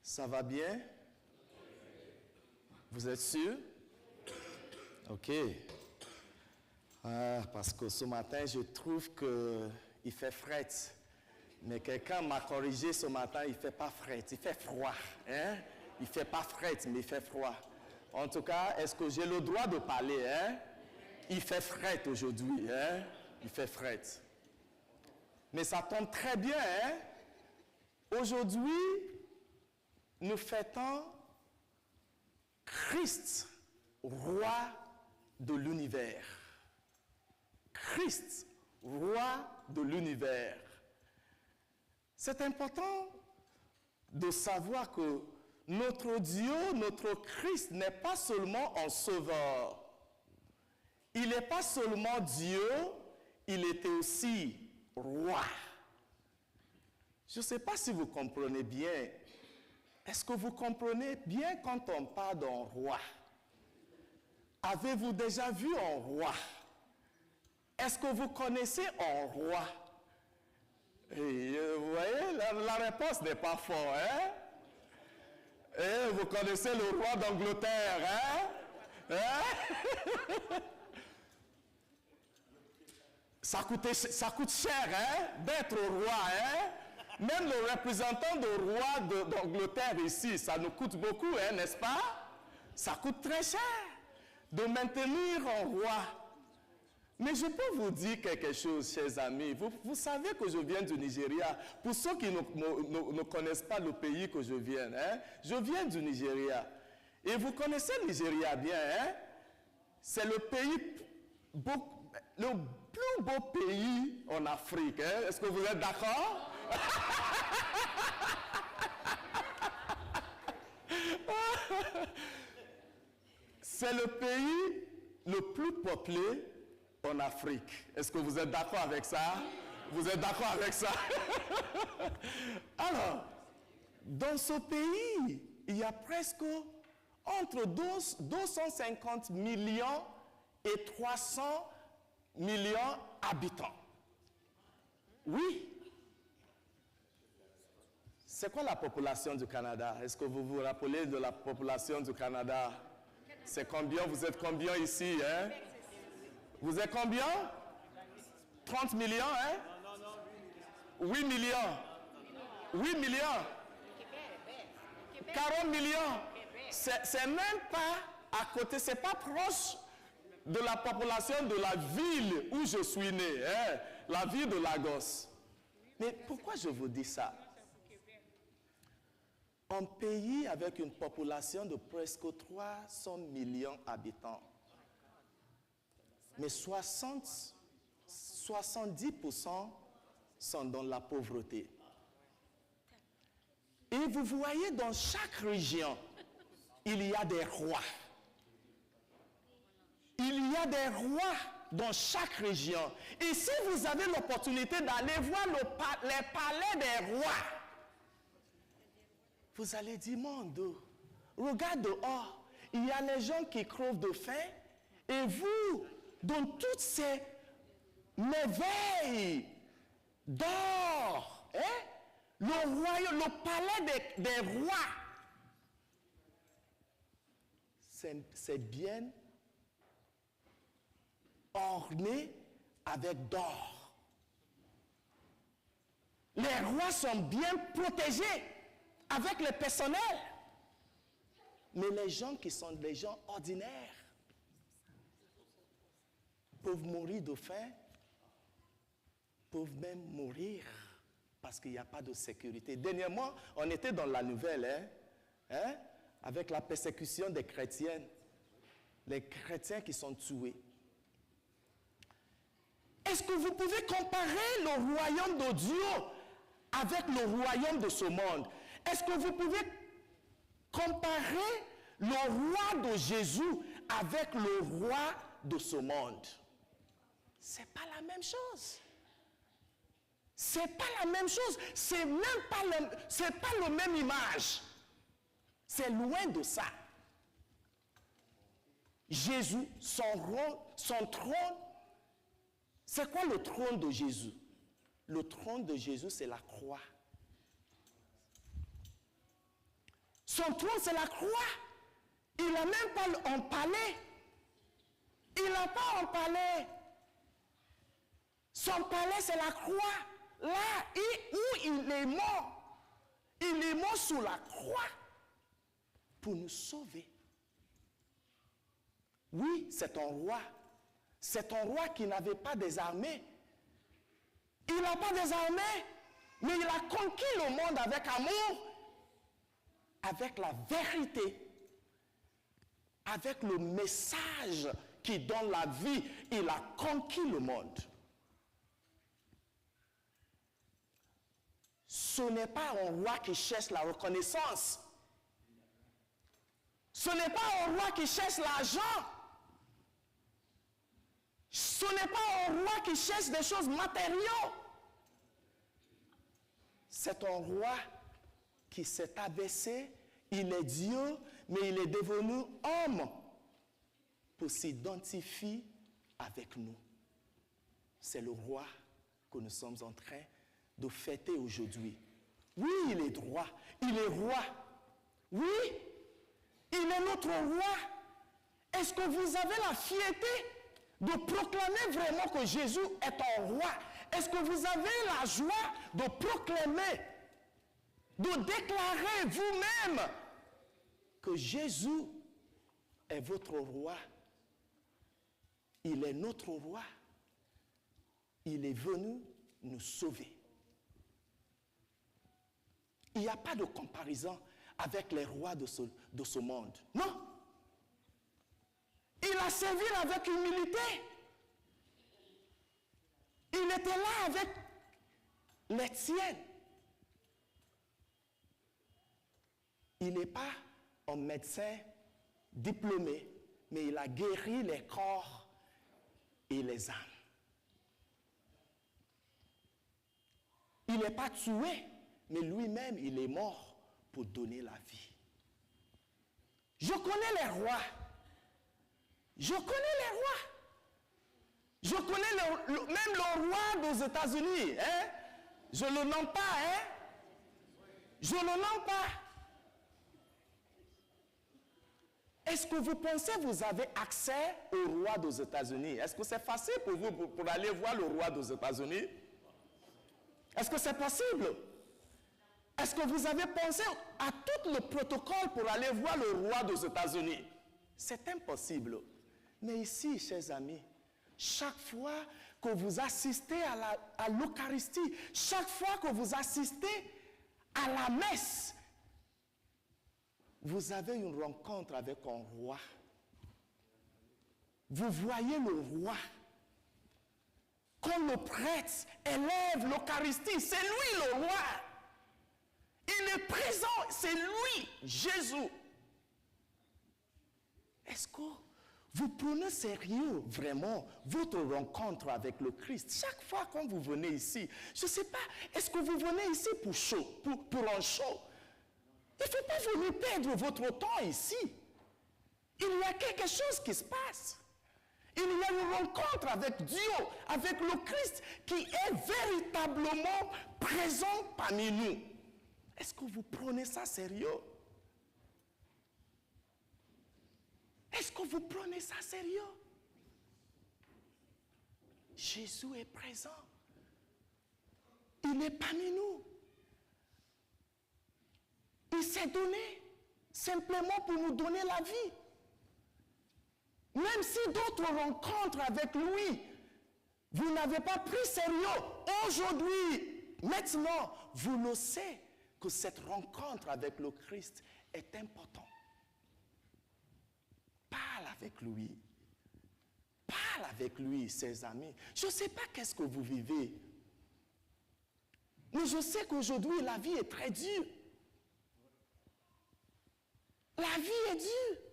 Ça va bien? Vous êtes sûr? Ok. Parce que ce matin, je trouve qu'il fait fret. Mais quelqu'un m'a corrigé ce matin, il ne fait pas fret, il fait froid. Hein? Il ne fait pas fret, mais il fait froid. En tout cas, est-ce que j'ai le droit de parler? Hein? Il fait fret aujourd'hui. Hein? Il fait fret. Mais ça tombe très bien. Hein? Aujourd'hui, nous fêtons Christ, roi de l'univers. Christ, roi de l'univers. C'est important de savoir que notre Dieu, notre Christ n'est pas seulement un sauveur. Il n'est pas seulement Dieu, il était aussi roi. Je ne sais pas si vous comprenez bien. Est-ce que vous comprenez bien quand on parle d'un roi? Avez-vous déjà vu un roi? Est-ce que vous connaissez un roi? Et, vous voyez, la réponse n'est pas forte. Hein? Et vous connaissez le roi d'Angleterre, hein? Hein? Ça coûte cher, hein, d'être roi, hein? Même le représentant du roi d'Angleterre ici, ça nous coûte beaucoup, hein, n'est-ce pas? Ça coûte très cher de maintenir un roi. Mais je peux vous dire quelque chose, chers amis. Vous savez que je viens du Nigeria. Pour ceux qui ne connaissent pas le pays que je viens, hein, je viens du Nigeria. Et vous connaissez le Nigeria bien, hein? C'est le pays, le plus beau pays en Afrique. Hein? Est-ce que vous êtes d'accord? C'est le pays le plus peuplé en Afrique. Est-ce que vous êtes d'accord avec ça? Vous êtes d'accord avec ça? Alors, dans ce pays, il y a presque entre 250 millions et 300 millions d'habitants. Oui. C'est quoi la population du Canada? Est-ce que vous vous rappelez de la population du Canada? C'est combien? Vous êtes combien ici? Hein? Vous êtes combien? 30 millions, hein? 8 millions. 8 millions. 40 millions. C'est même pas à côté, c'est pas proche de la population de la ville où je suis né, hein? La ville de Lagos. Mais pourquoi je vous dis ça? Un pays avec une population de presque 300 millions d'habitants, mais 70% sont dans la pauvreté. Et vous voyez, dans chaque région, il y a des rois. Il y a des rois dans chaque région. Et si vous avez l'opportunité d'aller voir les palais des rois, vous allez dire, mon Dieu, regarde dehors, il y a les gens qui crèvent de faim, et vous, dans toutes ces merveilles d'or, hein, le royaume, le palais des rois, c'est bien orné avec d'or. Les rois sont bien protégés avec le personnel. Mais les gens qui sont des gens ordinaires peuvent mourir de faim, peuvent même mourir parce qu'il n'y a pas de sécurité. Dernièrement, on était dans la nouvelle, hein, avec la persécution des chrétiens. Les chrétiens qui sont tués. Est-ce que vous pouvez comparer le royaume de Dieu avec le royaume de ce monde? Est-ce que vous pouvez comparer le roi de Jésus avec le roi de ce monde? Ce n'est pas la même chose. Ce n'est pas la même chose. C'est même pas la même image. C'est loin de ça. Jésus, son trône, c'est quoi le trône de Jésus? Le trône de Jésus, c'est la croix. Son trône, c'est la croix. Il n'a même pas un palais. Il n'a pas un palais. Son palais, c'est la croix. Là où il est mort. Il est mort sous la croix pour nous sauver. Oui, c'est un roi. C'est un roi qui n'avait pas des armées. Il n'a pas des armées, mais il a conquis le monde avec amour, avec la vérité, avec le message qui donne la vie. Il a conquis le monde. Ce n'est pas un roi qui cherche la reconnaissance. Ce n'est pas un roi qui cherche l'argent. Ce n'est pas un roi qui cherche des choses matérielles. C'est un roi qui s'est abaissé. Il est Dieu, mais il est devenu homme pour s'identifier avec nous. C'est le roi que nous sommes en train de fêter aujourd'hui. Oui, il est droit. Il est roi. Oui, il est notre roi. Est-ce que vous avez la fierté de proclamer vraiment que Jésus est un roi? Est-ce que vous avez la joie de proclamer, de déclarer vous-même que Jésus est votre roi? Il est notre roi. Il est venu nous sauver. Il n'y a pas de comparaison avec les rois de ce monde. Non. Il a servi avec humilité. Il était là avec les tiennes. Il n'est pas un médecin diplômé, mais il a guéri les corps et les âmes. Il n'est pas tué, mais lui-même, il est mort pour donner la vie. Je connais les rois. Je connais les rois. Je connais même le roi des États-Unis. Hein? Je ne le nomme pas. Hein? Je ne le nomme pas. Est-ce que vous pensez que vous avez accès au roi des États-Unis? Est-ce que c'est facile pour vous pour aller voir le roi des États-Unis? Est-ce que c'est possible? Est-ce que vous avez pensé à tout le protocole pour aller voir le roi des États-Unis? C'est impossible. Mais ici, chers amis, chaque fois que vous assistez à l'Eucharistie, chaque fois que vous assistez à la messe, vous avez une rencontre avec un roi. Vous voyez le roi. Quand le prêtre élève l'Eucharistie, c'est lui le roi. Il est présent, c'est lui, Jésus. Est-ce que vous prenez sérieux vraiment votre rencontre avec le Christ? Chaque fois quand vous venez ici, je ne sais pas, est-ce que vous venez ici pour show, pour un show? Il ne faut pas venir perdre votre temps ici. Il y a quelque chose qui se passe. Il y a une rencontre avec Dieu, avec le Christ, qui est véritablement présent parmi nous. Est-ce que vous prenez ça sérieux? Est-ce que vous prenez ça sérieux? Jésus est présent. Il est parmi nous. Il s'est donné simplement pour nous donner la vie. Même si d'autres rencontres avec lui, vous n'avez pas pris sérieux. Aujourd'hui, maintenant, vous le savez que cette rencontre avec le Christ est importante. Parle avec lui. Parle avec lui, ses amis. Je ne sais pas qu'est-ce que vous vivez. Mais je sais qu'aujourd'hui, la vie est très dure. La vie est dure.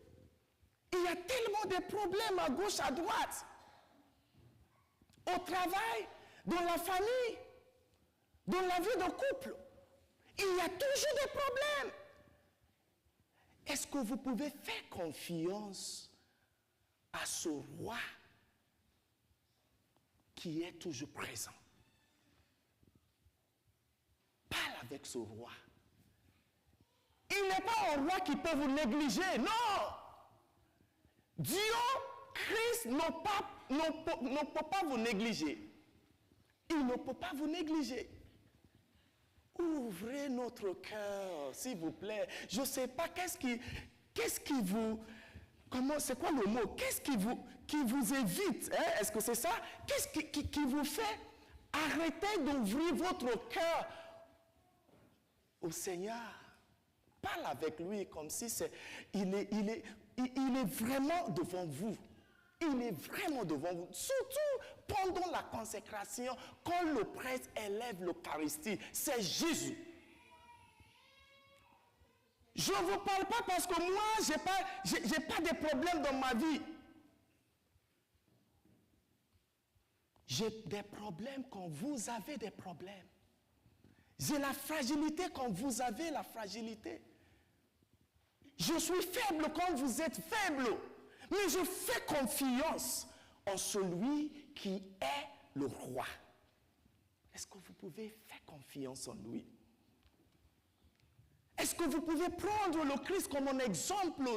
Il y a tellement de problèmes à gauche, à droite. Au travail, dans la famille, dans la vie de couple. Il y a toujours des problèmes. Est-ce que vous pouvez faire confiance à ce roi qui est toujours présent? Parle avec ce roi. Il Il n'est pas un roi qui peut vous négliger. Non. Dieu, Christ, ne peut pas vous négliger. Il ne peut pas vous négliger. Ouvrez notre cœur, s'il vous plaît. Je ne sais pas, qu'est-ce qui vous... c'est quoi le mot? Qu'est-ce qui vous évite? Hein? Est-ce que c'est ça? Qu'est-ce qui vous fait arrêter d'ouvrir votre cœur au Seigneur? Parle avec lui comme si il est vraiment devant vous. Il est vraiment devant vous. Surtout pendant la consécration, quand le prêtre élève l'Eucharistie, c'est Jésus. Je ne vous parle pas parce que moi, je n'ai pas de problèmes dans ma vie. J'ai des problèmes quand vous avez des problèmes. J'ai la fragilité quand vous avez la fragilité. Je suis faible quand vous êtes faible. Mais je fais confiance en celui qui est le roi. Est-ce que vous pouvez faire confiance en lui? Est-ce que vous pouvez prendre le Christ comme un exemple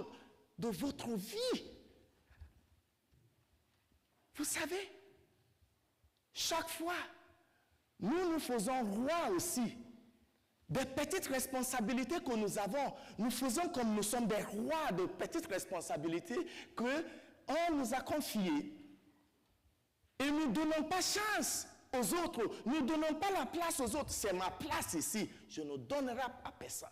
de votre vie? Vous savez, chaque fois, nous faisons roi aussi. Des petites responsabilités que nous avons, nous faisons comme nous sommes des rois de petites responsabilités qu'on nous a confiées. Et nous ne donnons pas chance aux autres, nous ne donnons pas la place aux autres. C'est ma place ici, je ne donnerai à personne.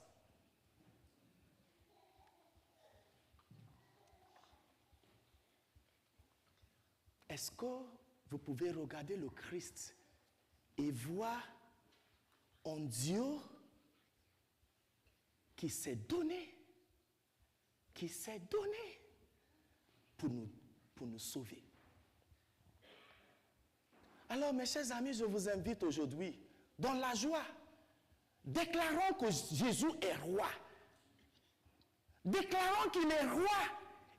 Est-ce que vous pouvez regarder le Christ et voir en Dieu qui s'est donné pour nous sauver? Alors, mes chers amis, je vous invite aujourd'hui, dans la joie, déclarons que Jésus est roi. Déclarons qu'il est roi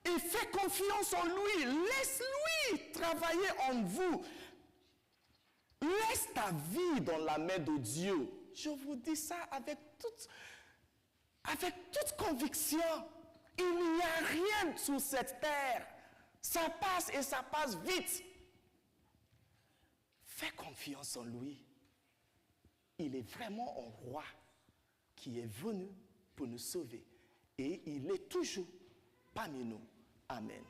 et faites confiance en lui. Laisse-lui travailler en vous. Laisse ta vie dans la main de Dieu. Je vous dis ça avec toute conviction. Il n'y a rien sur cette terre. Ça passe et ça passe vite. Fais confiance en lui. Il est vraiment un roi qui est venu pour nous sauver. Et il est toujours parmi nous. Amen.